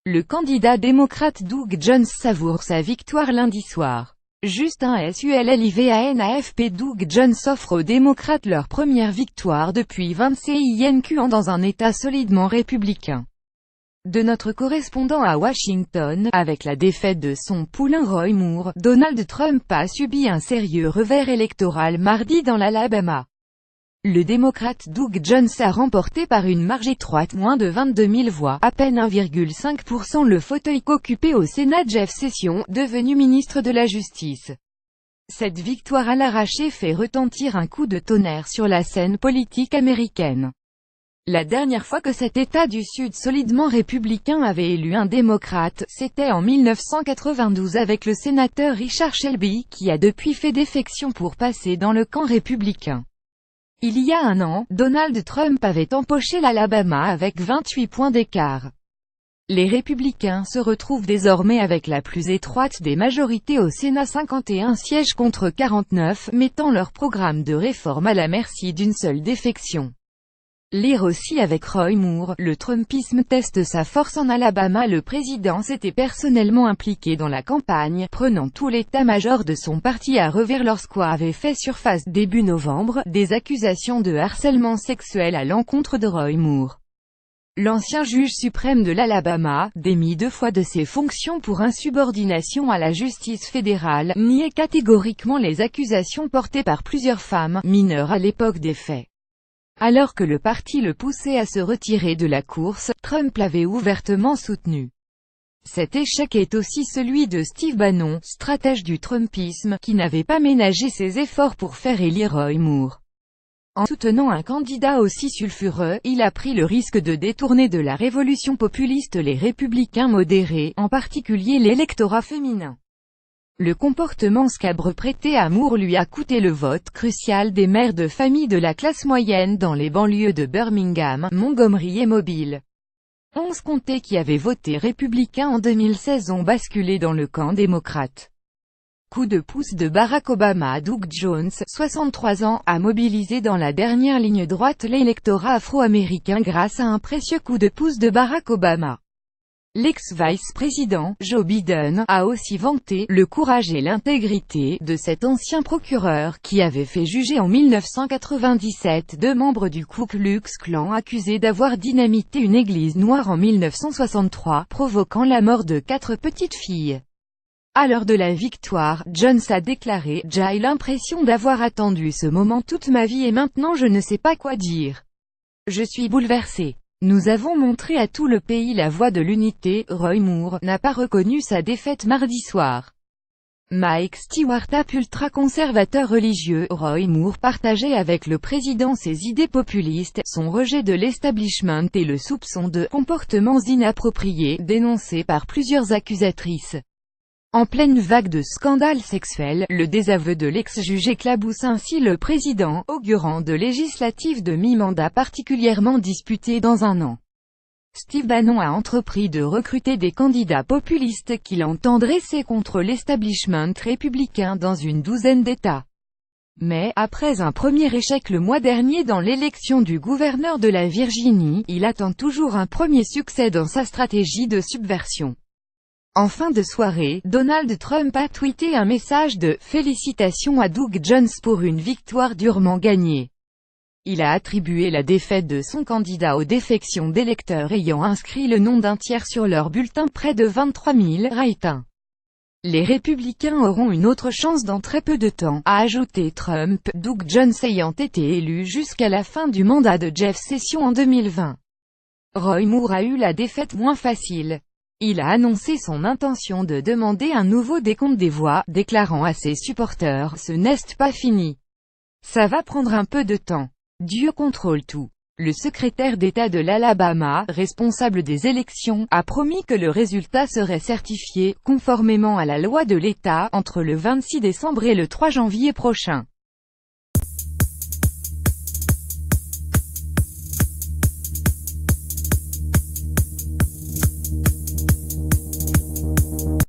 Le candidat démocrate Doug Jones savoure sa victoire lundi soir. Juste un SULLIVANAFP. Doug Jones offre aux démocrates leur première victoire depuis 25 ans dans un État solidement républicain. De notre correspondant à Washington, avec la défaite de son poulain Roy Moore, Donald Trump a subi un sérieux revers électoral mardi dans l'Alabama. Le démocrate Doug Jones a remporté par une marge étroite moins de 22 000 voix, à peine 1,5%, le fauteuil qu'occupait au Sénat Jeff Sessions, devenu ministre de la Justice. Cette victoire à l'arraché fait retentir un coup de tonnerre sur la scène politique américaine. La dernière fois que cet État du Sud solidement républicain avait élu un démocrate, c'était en 1992 avec le sénateur Richard Shelby, qui a depuis fait défection pour passer dans le camp républicain. Il y a un an, Donald Trump avait empoché l'Alabama avec 28 points d'écart. Les républicains se retrouvent désormais avec la plus étroite des majorités au Sénat, 51 sièges contre 49, mettant leur programme de réforme à la merci d'une seule défection. Lire aussi avec Roy Moore, le Trumpisme teste sa force en Alabama. Le président s'était personnellement impliqué dans la campagne, prenant tout l'état-major de son parti à revers lorsqu'on avait fait surface début novembre, des accusations de harcèlement sexuel à l'encontre de Roy Moore. L'ancien juge suprême de l'Alabama, démis 2 fois de ses fonctions pour insubordination à la justice fédérale, niait catégoriquement les accusations portées par plusieurs femmes, mineures à l'époque des faits. Alors que le parti le poussait à se retirer de la course, Trump l'avait ouvertement soutenu. Cet échec est aussi celui de Steve Bannon, stratège du Trumpisme, qui n'avait pas ménagé ses efforts pour faire élire Roy Moore. En soutenant un candidat aussi sulfureux, il a pris le risque de détourner de la révolution populiste les républicains modérés, en particulier l'électorat féminin. Le comportement scabre prêté à Moore lui a coûté le vote crucial des mères de famille de la classe moyenne dans les banlieues de Birmingham, Montgomery et Mobile. 11 comtés qui avaient voté républicain en 2016 ont basculé dans le camp démocrate. Coup de pouce de Barack Obama. Doug Jones, 63 ans, a mobilisé dans la dernière ligne droite l'électorat afro-américain grâce à un précieux coup de pouce de Barack Obama. L'ex-vice-président, Joe Biden, a aussi vanté le courage et l'intégrité de cet ancien procureur qui avait fait juger en 1997 2 membres du Ku Klux Klan accusés d'avoir dynamité une église noire en 1963, provoquant la mort de 4 petites filles. À l'heure de la victoire, Jones a déclaré « J'ai l'impression d'avoir attendu ce moment toute ma vie et maintenant je ne sais pas quoi dire. Je suis bouleversé. Nous avons montré à tout le pays la voie de l'unité. » Roy Moore n'a pas reconnu sa défaite mardi soir. Mike Stewart, ultra-conservateur religieux, Roy Moore partageait avec le président ses idées populistes, son rejet de l'establishment et le soupçon de « comportements inappropriés » dénoncés par plusieurs accusatrices. En pleine vague de scandales sexuels, le désaveu de l'ex-juge éclabousse ainsi le président, augurant de législatives de mi-mandat particulièrement disputées dans un an. Steve Bannon a entrepris de recruter des candidats populistes qu'il entend dresser contre l'establishment républicain dans une douzaine d'États. Mais, après un premier échec le mois dernier dans l'élection du gouverneur de la Virginie, il attend toujours un premier succès dans sa stratégie de subversion. En fin de soirée, Donald Trump a tweeté un message de « Félicitations à Doug Jones pour une victoire durement gagnée ». Il a attribué la défaite de son candidat aux défections d'électeurs ayant inscrit le nom d'un tiers sur leur bulletin, près de 23 000 write-ins. Les républicains auront une autre chance dans très peu de temps, a ajouté Trump, Doug Jones ayant été élu jusqu'à la fin du mandat de Jeff Sessions en 2020. Roy Moore a eu la défaite moins facile. Il a annoncé son intention de demander un nouveau décompte des voix, déclarant à ses supporters « Ce n'est pas fini. Ça va prendre un peu de temps. Dieu contrôle tout ». Le secrétaire d'État de l'Alabama, responsable des élections, a promis que le résultat serait certifié, conformément à la loi de l'État, entre le 26 décembre et le 3 janvier prochain.